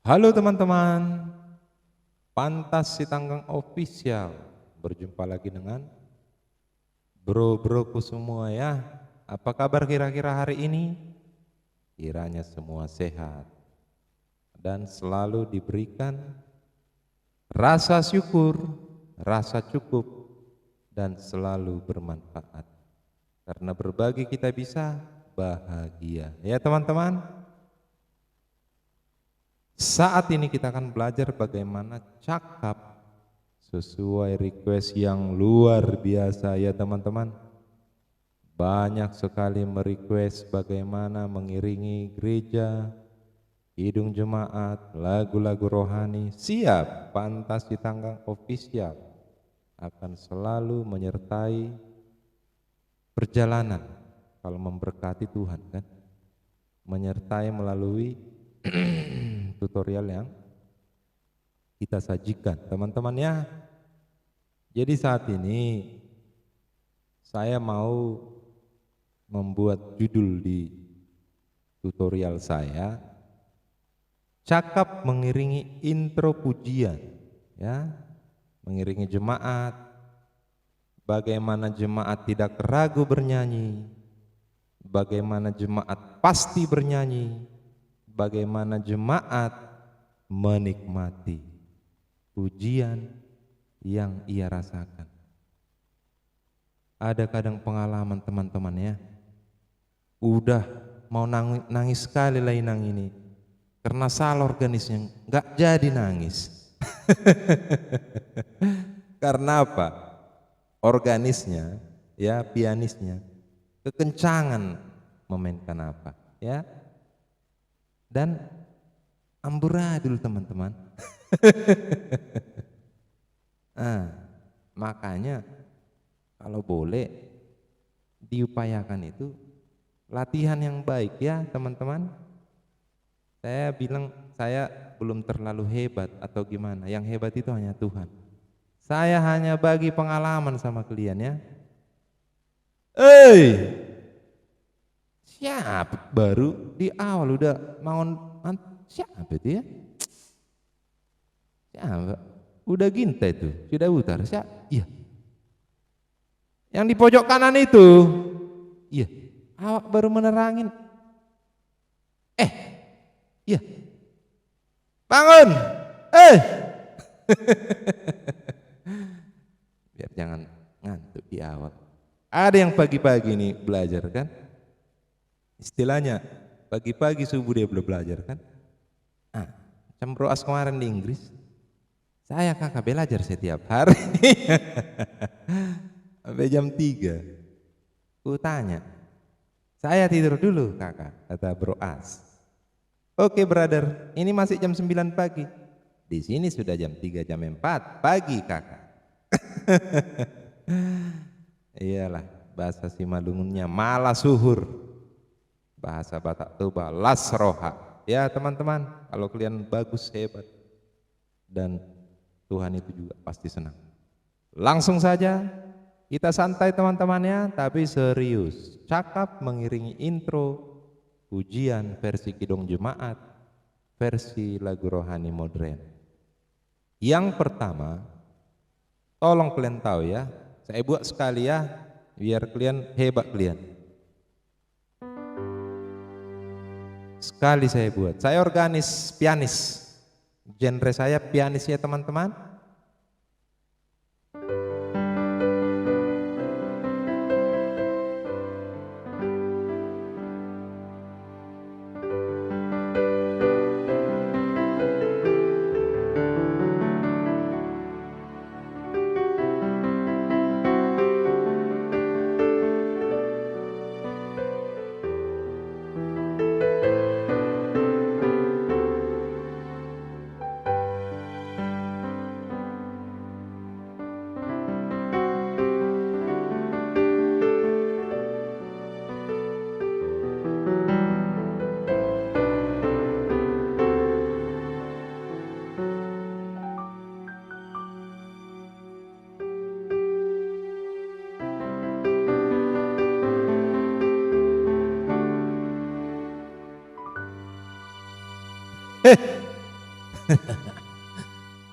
Halo teman-teman, Pantas Sitanggang Official. Berjumpa lagi dengan bro-broku semua ya. Apa kabar kira-kira hari ini? Kiranya semua sehat dan selalu diberikan rasa syukur, rasa cukup, dan selalu bermanfaat. Karena berbagi kita bisa bahagia. Ya teman-teman. Saat ini kita akan belajar bagaimana cakap sesuai request yang luar biasa ya teman-teman. Banyak sekali merequest bagaimana mengiringi gereja, kidung jemaat, lagu-lagu rohani. Siap, Pantas Sitanggang Official akan selalu menyertai perjalanan kalau memberkati Tuhan kan. Menyertai melalui tutorial yang kita sajikan teman-teman ya. Jadi saat ini saya mau membuat judul di tutorial saya, cakap mengiringi intro pujian ya, mengiringi jemaat, bagaimana jemaat tidak ragu bernyanyi, bagaimana jemaat pasti bernyanyi, bagaimana jemaat menikmati pujian yang ia rasakan. Ada kadang pengalaman teman-teman ya, udah mau nangis sekali lah inang ini, karena salah organisnya, nggak jadi nangis. Karena apa? Organisnya, ya pianisnya, kekencangan memainkan apa, ya. Dan amburadul teman-teman. Makanya kalau boleh diupayakan itu latihan yang baik ya teman-teman. Saya bilang saya belum terlalu hebat atau gimana, yang hebat itu hanya Tuhan. Saya hanya bagi pengalaman sama kalian ya. Siapa baru di awal udah mau siapa itu ya? Siapa? Udah ginta itu, sudah putar. Siapa? Iya. Yang di pojok kanan itu. Iya. Awak baru menerangin. Iya. Bangun. Biar jangan ngantuk di awal. Ada yang pagi-pagi nih belajar kan? Istilahnya pagi-pagi subuh dia belum belajar kan? Macam Bro As kemarin di Inggris, saya kakak belajar setiap hari sampai jam 3. Ku tanya, saya tidur dulu kakak, kata Bro As. Oke brother, ini masih jam 9 pagi. Di sini sudah jam 3, jam 4 pagi kakak. Iyalah, bahasa Simalungunnya malah suhur. Bahasa Batak Toba lasroha. Ya teman-teman, kalau kalian bagus, hebat, dan Tuhan itu juga pasti senang. Langsung saja kita santai teman-temannya, tapi serius. Cakap mengiringi intro pujian versi kidung jemaat, versi lagu rohani modern. Yang pertama, tolong kalian tahu ya, saya buat sekali ya, biar kalian hebat kalian. Sekali saya buat, saya organis pianis, genre saya pianis ya teman-teman.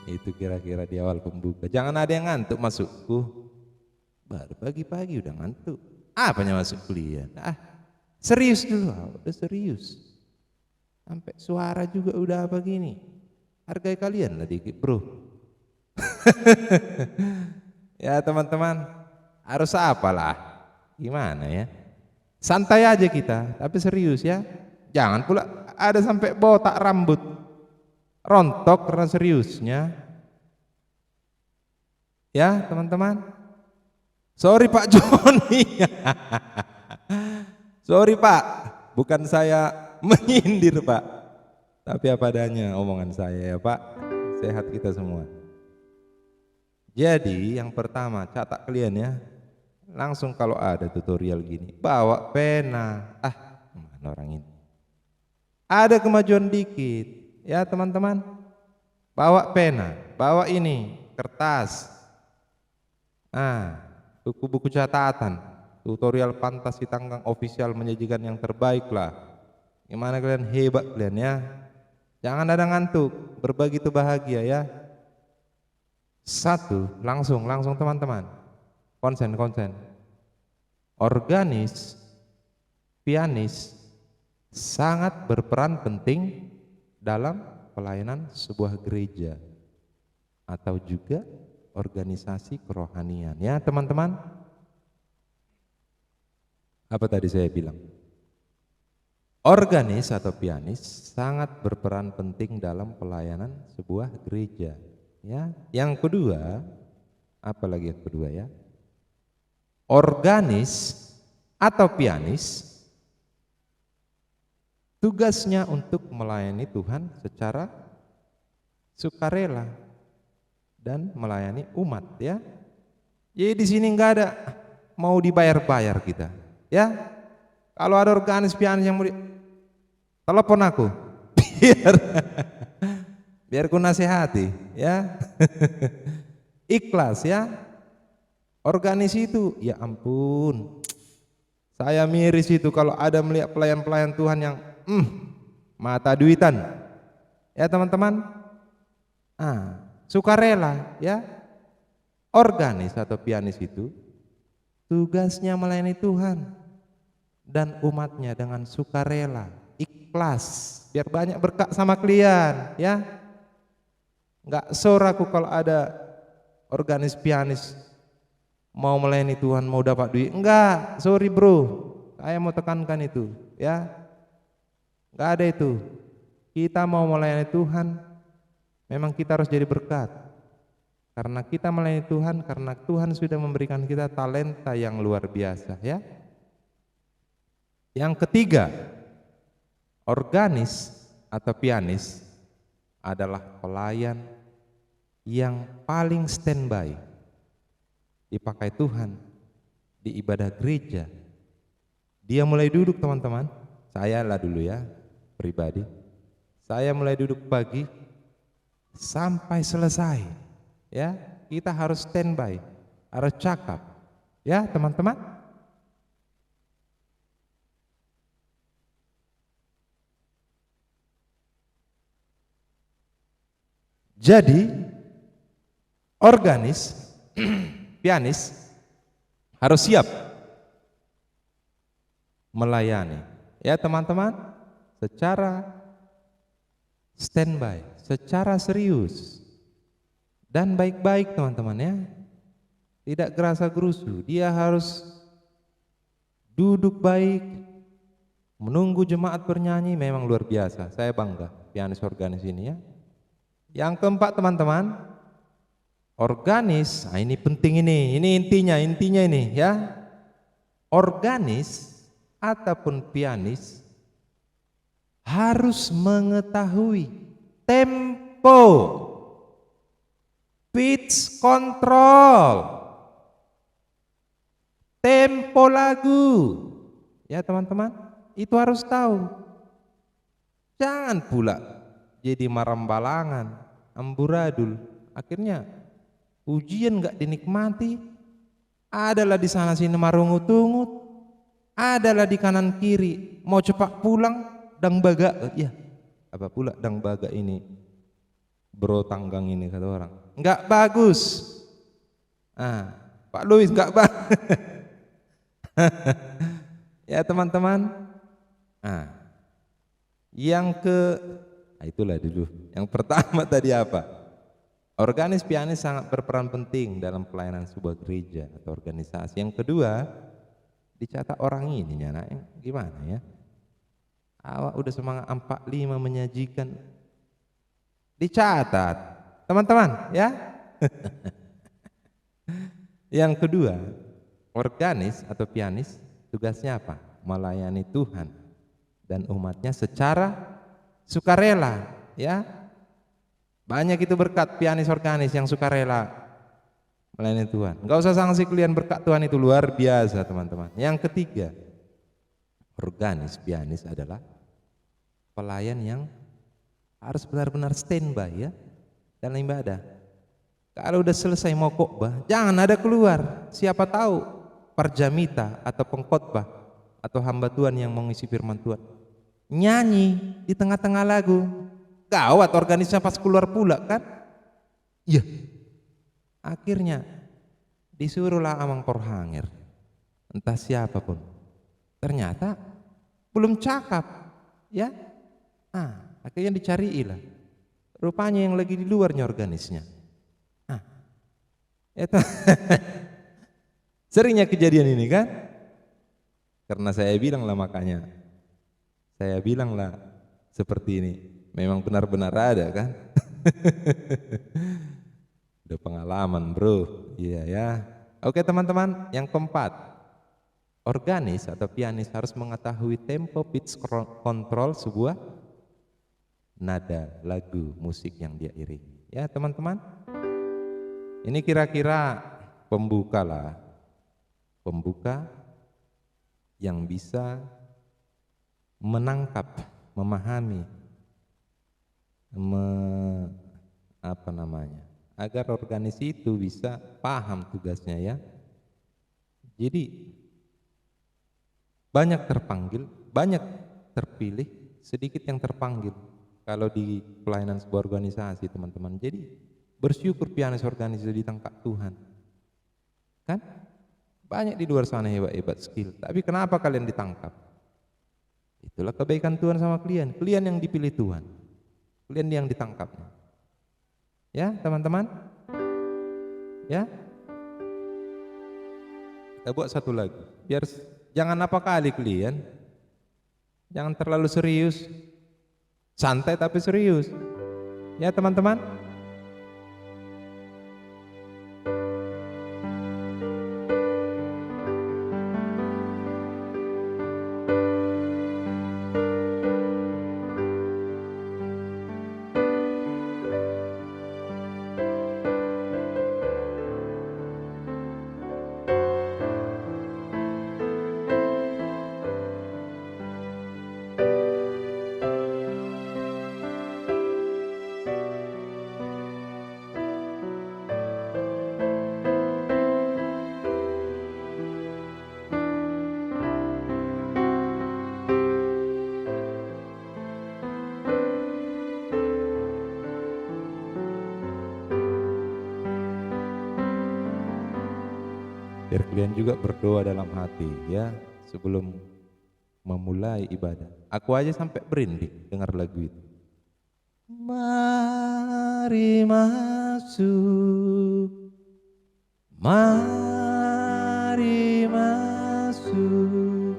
Itu kira-kira di awal pembuka. Jangan ada yang ngantuk masukku. Baru pagi-pagi udah ngantuk. Apanya masuk kuliah? Serius dulu, udah serius. Sampai suara juga udah apa gini. Hargai kalian lah dikit bro. Ya teman-teman, harus apalah. Gimana ya? Santai aja kita, tapi serius ya. Jangan pula ada sampai botak rambut. Rontok karena seriusnya. Ya teman-teman. Sorry Pak Joni. Sorry Pak, bukan saya menyindir Pak, tapi apa adanya omongan saya ya Pak. Sehat kita semua. Jadi yang pertama, catat kalian ya. Langsung kalau ada tutorial gini, bawa pena. Mana orang ini? Ada kemajuan dikit ya teman-teman. Bawa pena, bawa ini kertas. Buku-buku catatan. Tutorial Fantasi Tanggang official menyajikan yang terbaik lah. Gimana kalian, hebat kalian ya. Jangan ada ngantuk, berbagi itu bahagia ya. Satu, langsung teman-teman. Konsen. Organis, pianis sangat berperan penting dalam pelayanan sebuah gereja atau juga organisasi kerohanian ya teman-teman. Apa tadi saya bilang? Organis atau pianis sangat berperan penting dalam pelayanan sebuah gereja ya. Yang kedua, apalagi yang kedua ya? Organis atau pianis tugasnya untuk melayani Tuhan secara sukarela dan melayani umat ya. Jadi di sini nggak ada mau dibayar-bayar kita ya. Kalau ada organis pianis yang mau telepon aku biar ku nasihati ya. Ikhlas ya. Organis itu ya ampun, saya miris itu kalau ada melihat pelayan-pelayan Tuhan yang mata duitan ya teman-teman. Sukarela ya. Organis atau pianis itu tugasnya melayani Tuhan dan umatnya dengan sukarela, ikhlas, biar banyak berkat sama kalian ya. Nggak sore aku kalau ada organis pianis mau melayani Tuhan, mau dapat duit. Enggak, sorry bro, saya mau tekankan itu ya. Enggak ada itu. Kita mau melayani Tuhan, memang kita harus jadi berkat. Karena kita melayani Tuhan, karena Tuhan sudah memberikan kita talenta yang luar biasa ya. Yang ketiga, organis atau pianis adalah pelayan yang paling standby dipakai Tuhan di ibadah gereja. Dia mulai duduk teman-teman, saya lah dulu ya pribadi, saya mulai duduk pagi sampai selesai ya. Kita harus standby, harus cakap ya teman-teman. Jadi organis pianis harus siap melayani ya teman-teman, secara standby, secara serius dan baik-baik teman-teman ya. Tidak gerasa gerusu, dia harus duduk baik, menunggu jemaat bernyanyi. Memang luar biasa, saya bangga pianis organis ini ya. Yang keempat teman-teman, organis, ini penting ini intinya ini ya. Organis ataupun pianis harus mengetahui tempo, pitch control, tempo lagu ya teman-teman, itu harus tahu. Jangan pula jadi marambalangan, amburadul, akhirnya ujian nggak dinikmati. Adalah di sana sini marungut-ungut, adalah di kanan kiri mau cepat pulang, dang baga ya. Apa pula dang baga ini? bro tanggang ini kata orang. Enggak bagus. Pak Luis enggak bagus. Ya teman-teman. Itulah dulu. Yang pertama tadi apa? Organis pianis sangat berperan penting dalam pelayanan sebuah gereja atau organisasi. Yang kedua, dicatat orang ini ya, gimana ya? Awak udah semangat 45 menyajikan, dicatat teman-teman ya. Yang kedua, organis atau pianis tugasnya apa? Melayani Tuhan dan umatnya secara sukarela ya. Banyak itu berkat pianis organis yang sukarela melayani Tuhan. Enggak usah sanksi, kalian berkat Tuhan itu luar biasa teman-teman. Yang ketiga, organis pianis adalah pelayan yang harus benar-benar standby ya dalam ibadah. Kalau udah selesai mau khotbah, jangan ada keluar. Siapa tahu perjamita atau pengkhotbah atau hamba Tuhan yang mengisi firman Tuhan nyanyi di tengah-tengah lagu. Gawat, organisnya pas keluar pula kan. Iya. Akhirnya disuruhlah Amang Porhanger, entah siapapun. Ternyata belum cakap ya. Akhirnya dicariilah. Rupanya yang lagi di luarnya organisnya. Seringnya kejadian ini kan. Karena saya bilang lah, makanya saya bilang lah seperti ini. Memang benar-benar ada kan. Udah pengalaman bro. Iya ya. Oke teman-teman, yang keempat, organis atau pianis harus mengetahui tempo, pitch control sebuah nada lagu musik yang dia iringi. Ya teman-teman, ini kira-kira pembuka lah, pembuka yang bisa menangkap, memahami, agar organis itu bisa paham tugasnya ya. Jadi banyak terpanggil, banyak terpilih, sedikit yang terpanggil kalau di pelayanan sebuah organisasi teman-teman. Jadi bersyukur pianis organis itu ditangkap Tuhan kan. Banyak di luar sana hebat-hebat skill, tapi kenapa kalian ditangkap? Itulah kebaikan Tuhan sama kalian. Kalian yang dipilih Tuhan, kalian yang ditangkapnya. Ya teman-teman. Ya, kita buat satu lagu. Biar jangan apa kali kalian, jangan terlalu serius, santai tapi serius. Ya teman-teman. Biar kalian juga berdoa dalam hati ya sebelum memulai ibadah. Aku aja sampai merinding dengar lagu itu. Mari masuk, mari masuk,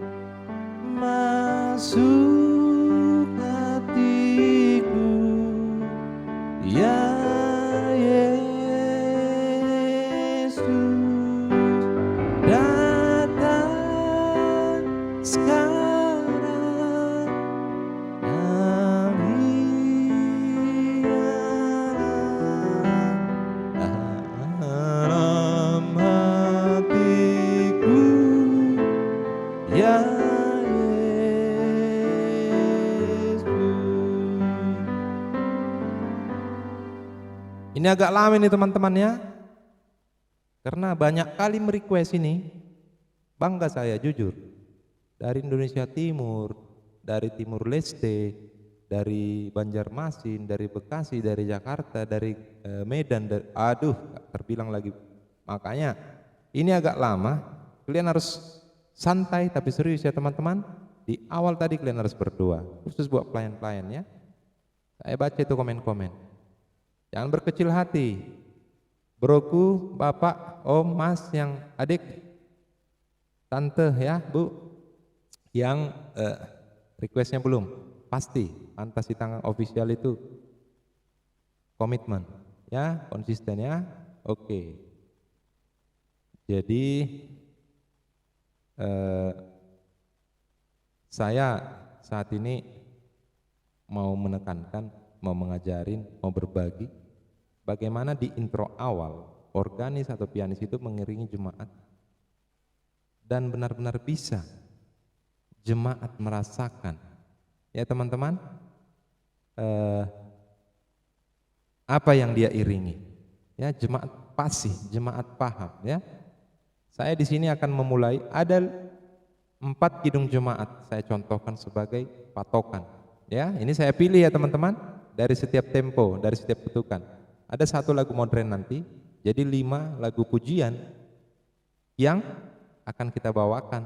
masuk hatiku ya Ini agak lama nih teman-teman ya, karena banyak kali merequest ini. Bangga saya jujur, dari Indonesia Timur, dari Timur Leste, dari Banjarmasin, dari Bekasi, dari Jakarta, dari Medan, aduh terbilang lagi. Makanya ini agak lama, kalian harus santai tapi serius ya teman-teman. Di awal tadi kalian harus berdoa, khusus buat pelayan-pelayan ya. Saya baca itu komen-komen. Jangan berkecil hati. Broku, bapak, om, mas, yang adik, tante ya, bu, yang requestnya belum, pasti Fantasi Tangan Official itu komitmen ya, konsisten ya. Oke. Jadi saya saat ini mau menekankan, mau mengajarin, mau berbagi bagaimana di intro awal organis atau pianis itu mengiringi jemaat dan benar-benar bisa jemaat merasakan ya teman-teman apa yang dia iringi ya, jemaat fasih, jemaat paham ya. Saya di sini akan memulai, ada 4 kidung jemaat saya contohkan sebagai patokan ya. Ini saya pilih ya teman-teman, dari setiap tempo, dari setiap ketukan. Ada 1 lagu modern nanti, jadi 5 lagu pujian yang akan kita bawakan.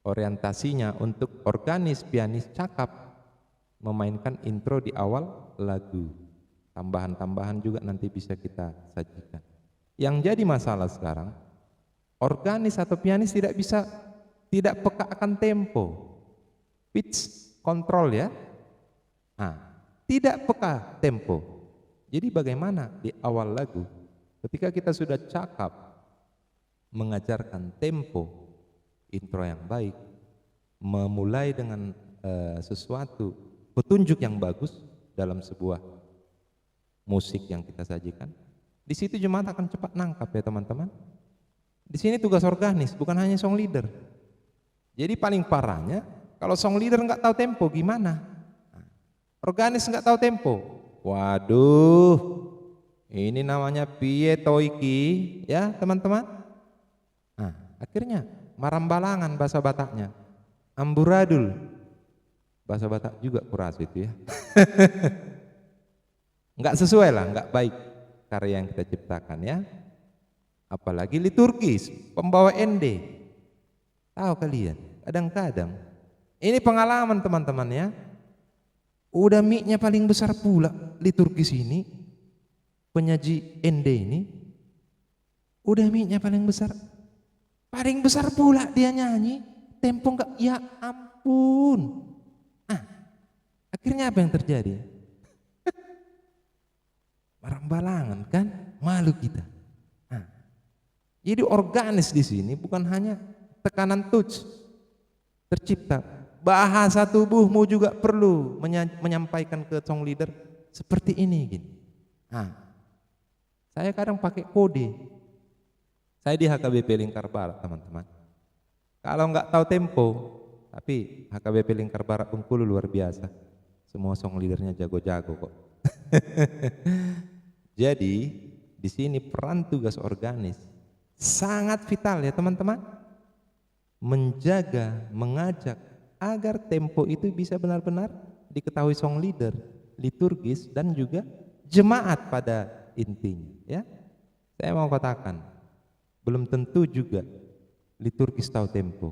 Orientasinya untuk organis, pianis, cakap memainkan intro di awal lagu. Tambahan-tambahan juga nanti bisa kita sajikan. Yang jadi masalah sekarang, organis atau pianis tidak peka akan tempo, pitch control ya. Nah, tidak peka tempo. Jadi bagaimana di awal lagu ketika kita sudah cakap mengajarkan tempo, intro yang baik, memulai dengan sesuatu petunjuk yang bagus dalam sebuah musik yang kita sajikan, di situ jemaat akan cepat nangkap ya teman-teman. Di sini tugas organis, bukan hanya song leader. Jadi paling parahnya kalau song leader nggak tahu tempo gimana? Organis nggak tahu tempo, waduh, ini namanya piye toiki ya teman-teman. Nah, akhirnya marambalangan bahasa Bataknya, amburadul bahasa Batak juga kuras itu ya. Nggak sesuai lah, nggak baik karya yang kita ciptakan ya. Apalagi liturgis, pembawa ND. Tahu kalian, kadang-kadang ini pengalaman teman-teman ya. Udah mic-nya paling besar pula liturgis ini, penyaji ND ini. Udah mic-nya paling besar. Paling besar pula dia nyanyi, tempo enggak, ya ampun. Ah, akhirnya apa yang terjadi? Marambalangan kan, malu kita. Nah, jadi organis di sini bukan hanya tekanan touch tercipta, bahasa tubuhmu juga perlu menyampaikan ke song leader seperti ini gini. Nah, saya kadang pakai kode. Saya di HKBP Lingkar Barat teman-teman. Kalau nggak tahu tempo, tapi HKBP Lingkar Barat Bengkulu luar biasa. Semua song leadernya jago-jago kok. Jadi di sini peran tugas organis sangat vital ya teman-teman. Menjaga, mengajak agar tempo itu bisa benar-benar diketahui song leader, liturgis dan juga jemaat pada intinya ya. Saya mau katakan, belum tentu juga liturgis tahu tempo,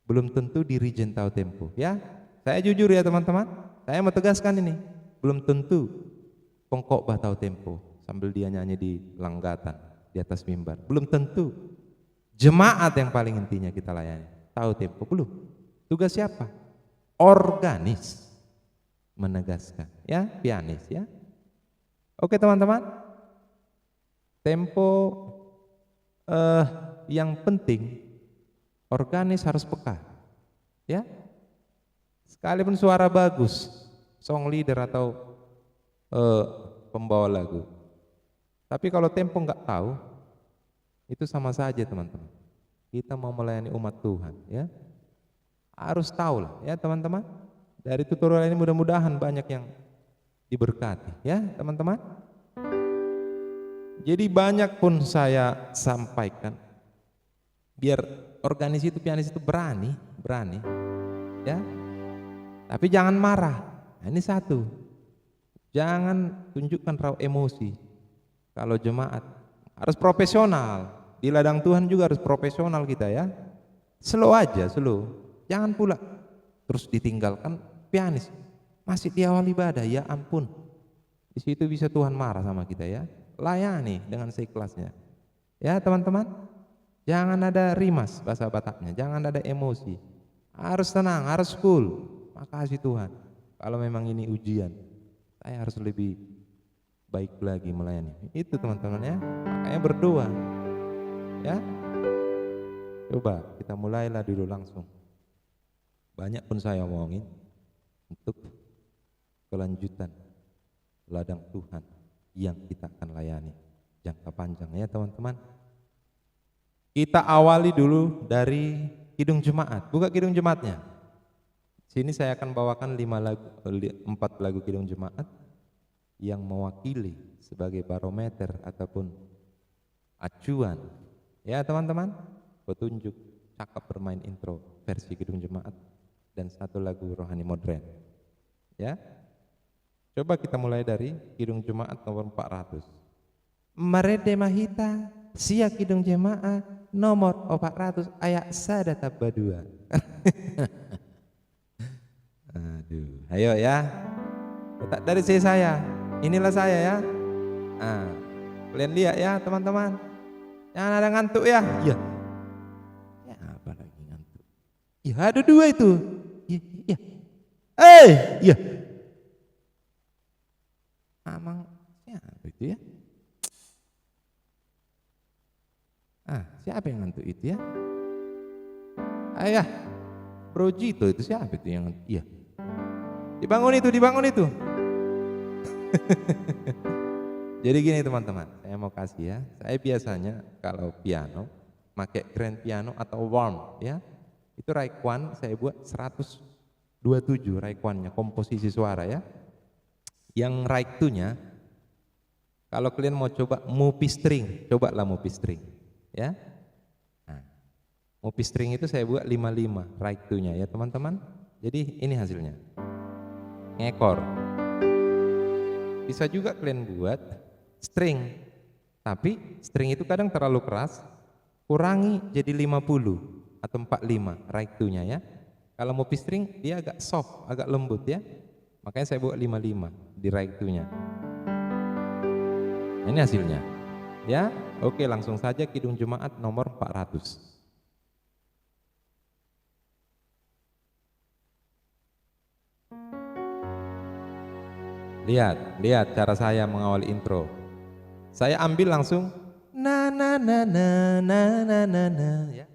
belum tentu dirijen tahu tempo ya. Saya jujur ya teman-teman, saya mau tegaskan ini, belum tentu pengkhotbah tahu tempo sambil dia nyanyi di langgatan di atas mimbar, belum tentu. Jemaat yang paling intinya kita layani tahu tempo, belum. Tugas siapa? Organis menegaskan ya, pianis ya. Oke teman-teman, tempo yang penting organis harus peka ya. Sekalipun suara bagus, song leader atau pembawa lagu, tapi kalau tempo nggak tahu, itu sama saja teman-teman. Kita mau melayani umat Tuhan ya, harus tahu lah ya teman-teman. Dari tutorial ini mudah-mudahan banyak yang diberkati ya teman-teman. Jadi banyak pun saya sampaikan biar organis itu, pianis itu berani ya. Tapi jangan marah Nah, ini satu. Jangan tunjukkan raw emosi. Kalau jemaat harus profesional. Di ladang Tuhan juga harus profesional kita ya. Slow aja, slow. Jangan pula terus ditinggalkan pianis. Masih di awal ibadah, ya ampun. Di situ bisa Tuhan marah sama kita ya. Layani dengan seikhlasnya. Ya teman-teman, jangan ada rimas bahasa Bataknya, jangan ada emosi. Harus tenang, harus cool. Makasih Tuhan. Kalau memang ini ujian, saya harus lebih baik lagi melayani. Itu teman-teman ya. Makanya berdoa. Ya. Coba kita mulailah dulu langsung. Banyak pun saya omongin untuk kelanjutan ladang Tuhan yang kita akan layani jangka panjang ya teman-teman. Kita awali dulu dari Kidung Jemaat. Buka Kidung Jemaatnya. Sini saya akan bawakan 4 lagu Kidung Jemaat yang mewakili sebagai barometer ataupun acuan ya teman-teman, petunjuk cakap bermain intro versi Kidung Jemaat dan 1 lagu rohani modern ya. Coba kita mulai dari Kidung Jemaat nomor 400. Marede mahita sia Kidung Jemaat nomor 400 ayat sada tabba 2. Aduh, ayo ya. Letak dari saya. Inilah saya ya. Nah, kalian lihat ya teman-teman. Jangan ada ngantuk ya. Iya. Ya apa lagi ngantuk? Ya ada 2 itu. Iya, iya. Iya. Amang siapa itu ya? Siapa yang ngantuk itu ya? Ayah, Bro Jito itu siapa itu yang ngantuk? Iya. Dibangun itu. Jadi gini teman-teman, saya mau kasih ya. Saya biasanya kalau piano pakai grand piano atau warm ya. Itu Raikwan saya buat 127 Raikwannya komposisi suara ya. Yang right to-nya kalau kalian mau coba Mupi string, cobalah Mupi string ya. Nah, Mupi string itu saya buat 55 right to-nya ya teman-teman. Jadi ini hasilnya. Ngekor. Bisa juga kalian buat string. Tapi string itu kadang terlalu keras, kurangi jadi 50 atau 45 right to-nya ya. Kalau Mupi string dia agak soft, agak lembut ya. Makanya saya buat 55 di right to-nya. Ini hasilnya. Ya, oke langsung saja Kidung Jemaat nomor 400. Lihat cara saya mengawali intro. Saya ambil langsung na na na na na na na na ya.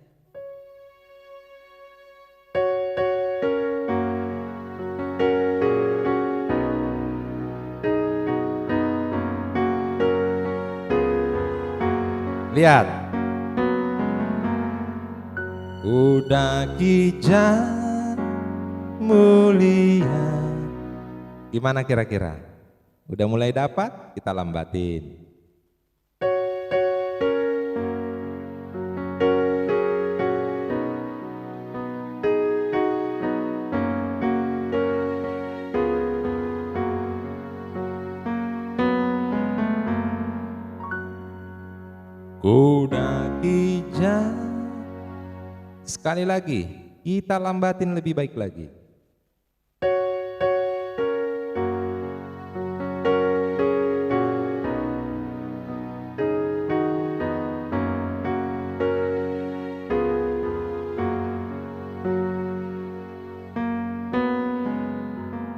Lihat. Udah kijan mulia. Gimana kira-kira? Udah mulai dapat? Kita lambatin. Kuda kijang. Sekali lagi, kita lambatin lebih baik lagi.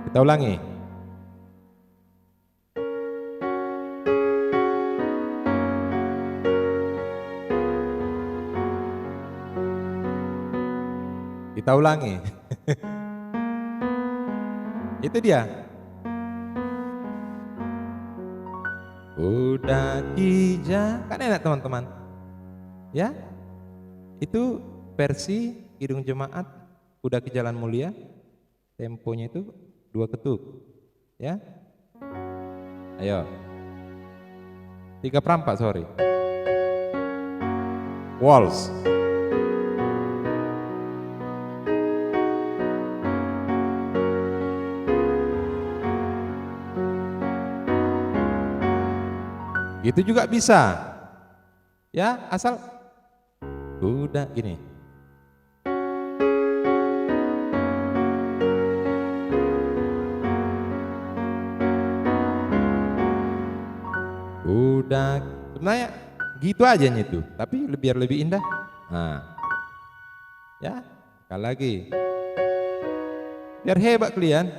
Kita ulangi. Kita ulangi. Itu dia. Udah kijang. Kan enak teman-teman. Ya. Itu versi Kidung Jemaat Kuda Ki Jalan Mulia. Temponya itu 2 ketuk. Ya. Ayo. 3/4 sorry. Waltz. Itu juga bisa. Ya, asal udah gini. Udah, sebenarnya gitu aja itu, tapi biar lebih indah. Nah, ya, sekali lagi, biar hebat kalian.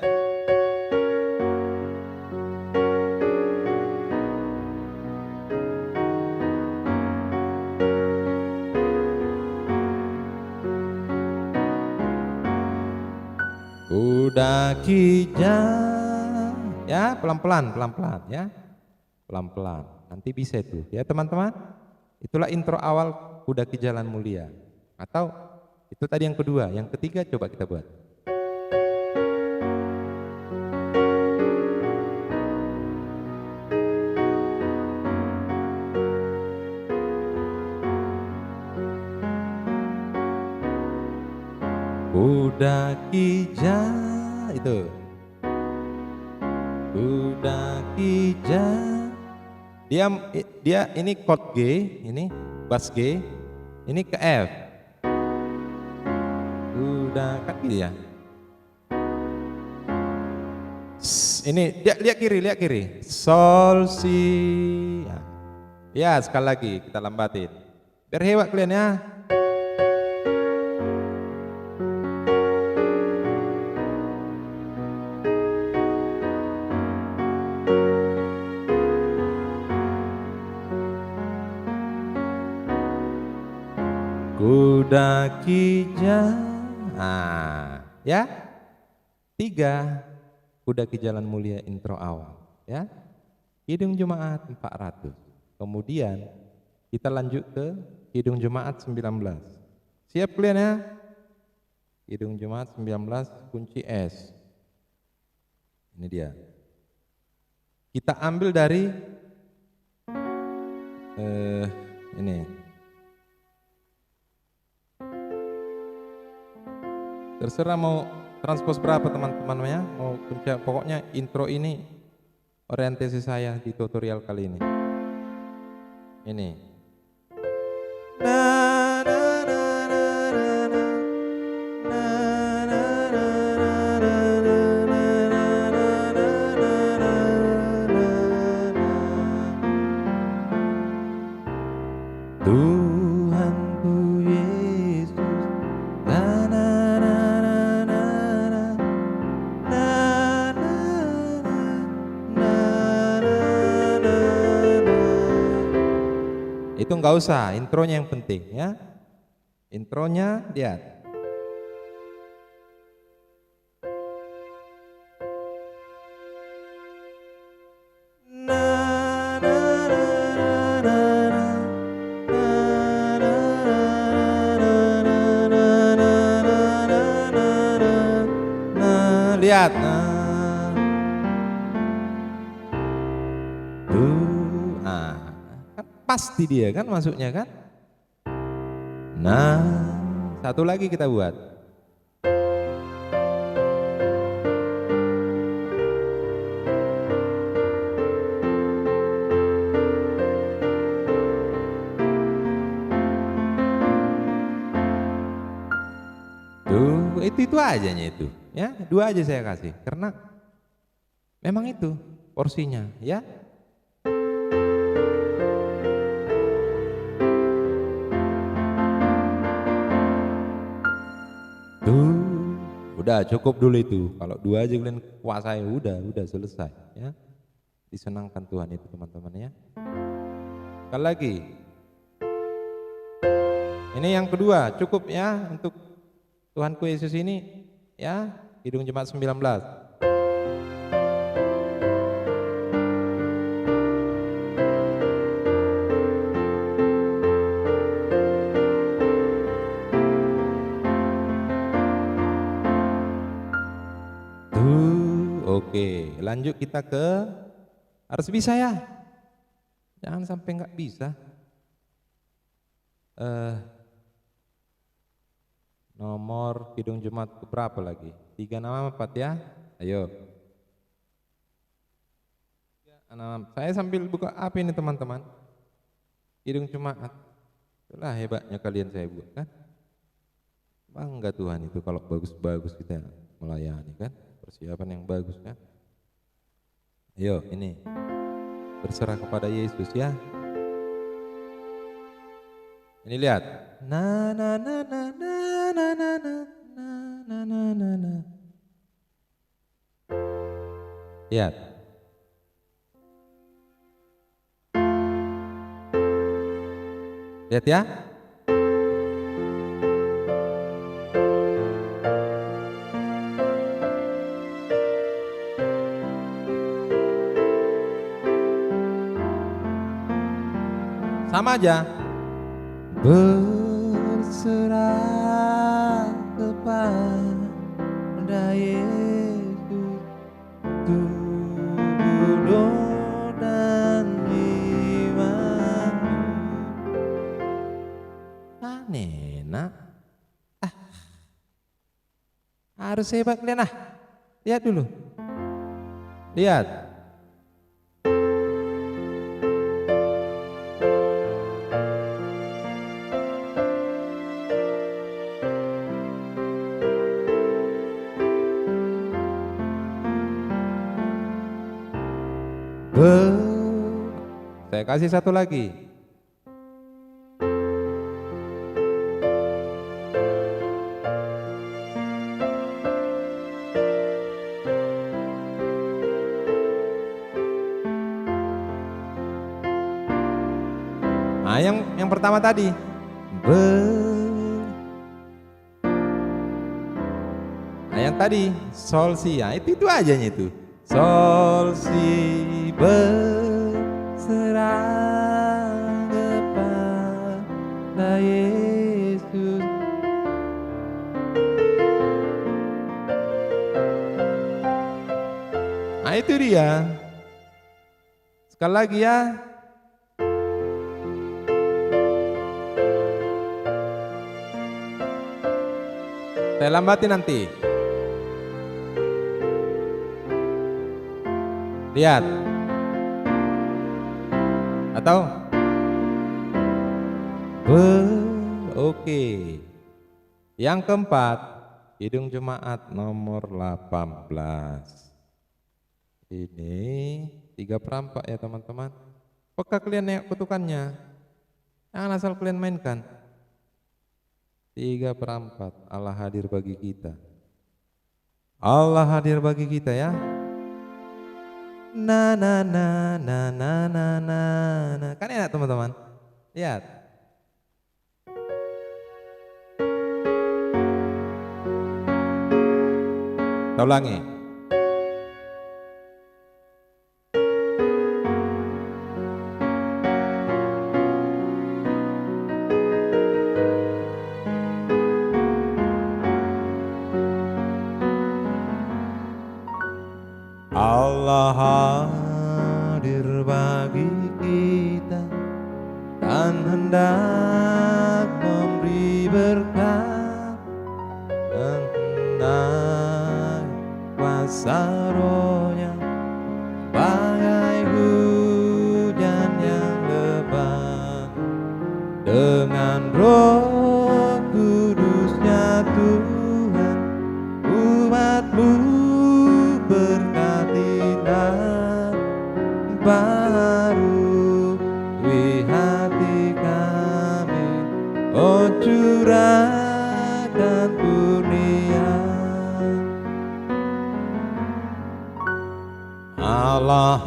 Udah kijang, ya pelan-pelan, pelan-pelan, ya pelan-pelan. Nanti bisa itu, ya teman-teman. Itulah intro awal Kuda Ki Jalan Mulia. Atau itu tadi yang kedua, yang ketiga coba kita buat. Kuda Ki Jalan itu. Kuda Ki Jalan. Dia ini chord G, ini bass G, ini ke F. Udah kan gitu ya. Ini lihat kiri. Sol si. Ya, sekali lagi kita lambatin. Biar hebat kalian ya. Kuda Ki Jalan. Nah, ya. 3 Kuda Ki Jalan Mulia intro awal, ya. Kidung Jemaat 400. Kemudian kita lanjut ke Kidung Jemaat 19. Siap kalian ya? Kidung Jemaat 19 kunci S. Ini dia. Kita ambil dari ini. Terserah mau transpose berapa teman-teman ya, mau kunci, pokoknya intro ini orientasi saya di tutorial kali ini. Ini. Tuhanku Yesus. Itu enggak usah, intronya yang penting ya. Intronya lihat. Lihat. Kan pasti dia kan masuknya kan. Nah, satu lagi kita buat. Tuh, itu aja itu. Ya, 2 aja saya kasih karena memang itu porsinya, ya. Tuh, udah cukup dulu itu. Kalau 2 aja kalian kuasai, udah selesai, ya. Disenangkan Tuhan itu teman-teman ya. Sekali lagi. Ini yang kedua, cukup ya untuk Tuhanku Yesus ini, ya. Kidung Jemaat 19. Oke, lanjut kita ke, harus bisa ya. Jangan sampai nggak bisa. Nomor Kidung Jemaat berapa lagi? 3 nama 4 ya. Ayo. Saya sambil buka apa ini teman-teman? Hidung Jemaat. Itulah hebatnya kalian saya buat kan. Bangga Tuhan itu kalau bagus-bagus kita melayani kan. Persiapan yang bagus kan. Ayo ini berserah kepada Yesus ya. Ini lihat. Na na na na na na na na na na na na. Lihat. Lihat ya. Sama aja. Berserah kepada Yesus, tubuh dan jiwaku. Enak. Harus hebat kalian ah. Lihat dulu. Lihat. Saya kasih satu lagi. Nah, yang pertama tadi. Nah, yang tadi sol si, ya, itu aja itu. Sol si berserah kepada Yesus. Nah, itu dia. Sekali lagi ya. Saya lambatin nanti. Lihat. Atau? Oke. Yang keempat, hidung jemaat nomor 18. Ini 3/4 ya teman-teman. Peka kalian nengok kutukannya. Jangan asal kalian mainkan. 3/4. Allah hadir bagi kita. Allah hadir bagi kita ya. Na na na na na na na na. Kan enak teman-teman. Lihat. Kita ulangi. Allah hadir bagi kita dan hendak memberi berkat dan hendak kuasa Roh-Nya bagai hujan yang lebat dengan Roh Kudus-Nya Tuhan umat-Mu berkati dan baru di hati kami, oh curahkan kurnia Allah.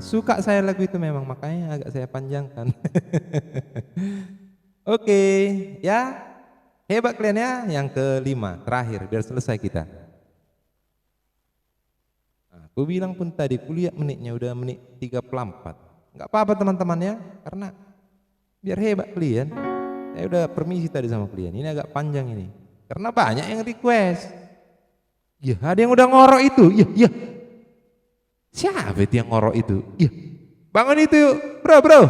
Suka saya lagu itu memang, makanya agak saya panjangkan. Oke, ya hebat kalian ya. Yang kelima, terakhir biar selesai kita. Aku bilang pun tadi kuliah menitnya udah menit 3/4. Enggak apa-apa teman-teman ya, karena biar hebat kalian. Saya udah permisi tadi sama kalian. Ini agak panjang ini. Karena banyak yang request. Ya, ada yang udah ngorok itu. Iya. Siapa itu yang ngorok itu? Iya. Bangun itu yuk, bro.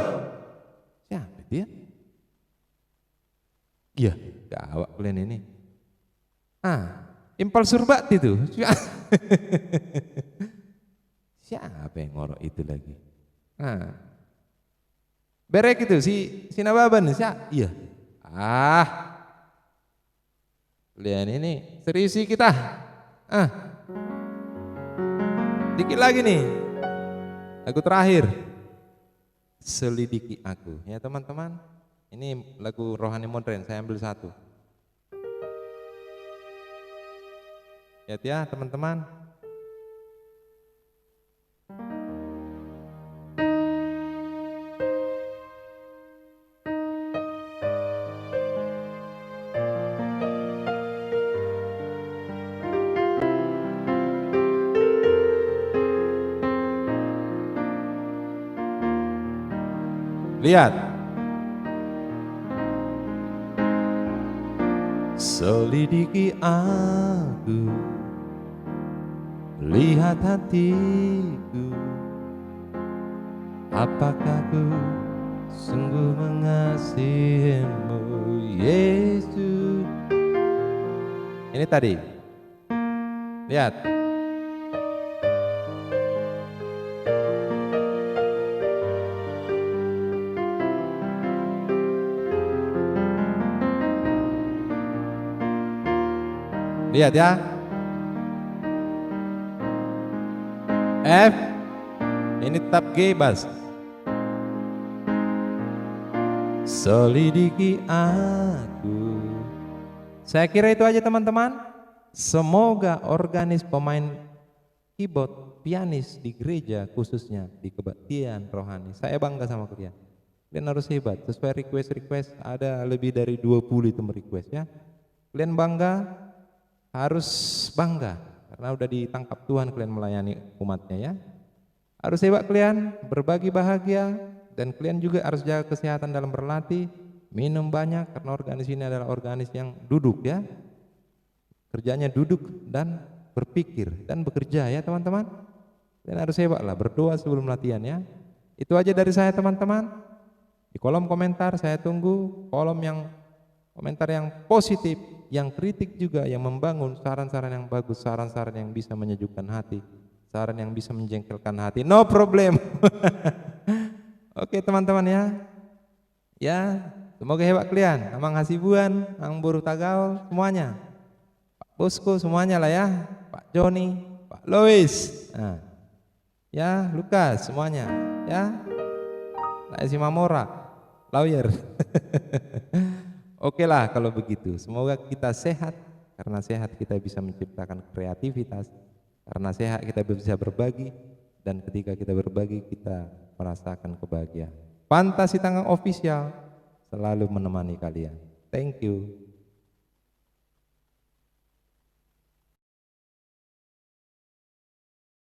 Siapa itu ya? Iya, gawat kalian ini. Impal Surbat itu. Siapa yang ngorok itu lagi? Nah, berek itu si Nababan siapa? Iya. Kalian ini serisi kita. Dikit lagi nih. Lagu terakhir. Selidiki aku. Ya teman-teman. Ini lagu rohani modern. Saya ambil satu. Lihat ya teman-teman. Lihat. Selidiki aku, lihat hatiku, apakah ku sungguh mengasihimu, Yesus. Ini tadi. Lihat. Lihat ya. F. Ini tetap G bass. Selidiki aku. Saya kira itu aja teman-teman. Semoga organis pemain keyboard, pianis di gereja khususnya di kebaktian rohani. Saya bangga sama kalian. Kalian harus hebat. Sesuai request ada lebih dari 20 itu request ya. Kalian bangga, harus bangga karena udah ditangkap Tuhan kalian melayani umatnya ya. Harus hebat kalian, berbagi bahagia, dan kalian juga harus jaga kesehatan dalam berlatih, minum banyak karena organis ini adalah organis yang duduk ya. Kerjanya duduk dan berpikir dan bekerja ya teman-teman. Kalian harus hebat lah, berdoa sebelum latihan ya. Itu aja dari saya teman-teman. Di kolom komentar saya tunggu komentar yang positif, yang kritik juga, yang membangun, saran-saran yang bagus, saran-saran yang bisa menyejukkan hati, saran yang bisa menjengkelkan hati, no problem. Oke teman-teman ya. Ya, semoga hebat kalian. Amang Hasibuan, Ang Buruh Tagaul, semuanya. Pak Bosco semuanya lah ya. Pak Joni, Pak Lois. Nah, ya, Lukas semuanya. Ya. Laisi Mamora, lawyer. Oke lah kalau begitu. Semoga kita sehat. Karena sehat kita bisa menciptakan kreativitas. Karena sehat kita bisa berbagi. Dan ketika kita berbagi kita merasakan kebahagiaan. Fantasi Tanggang Official selalu menemani kalian. Thank you.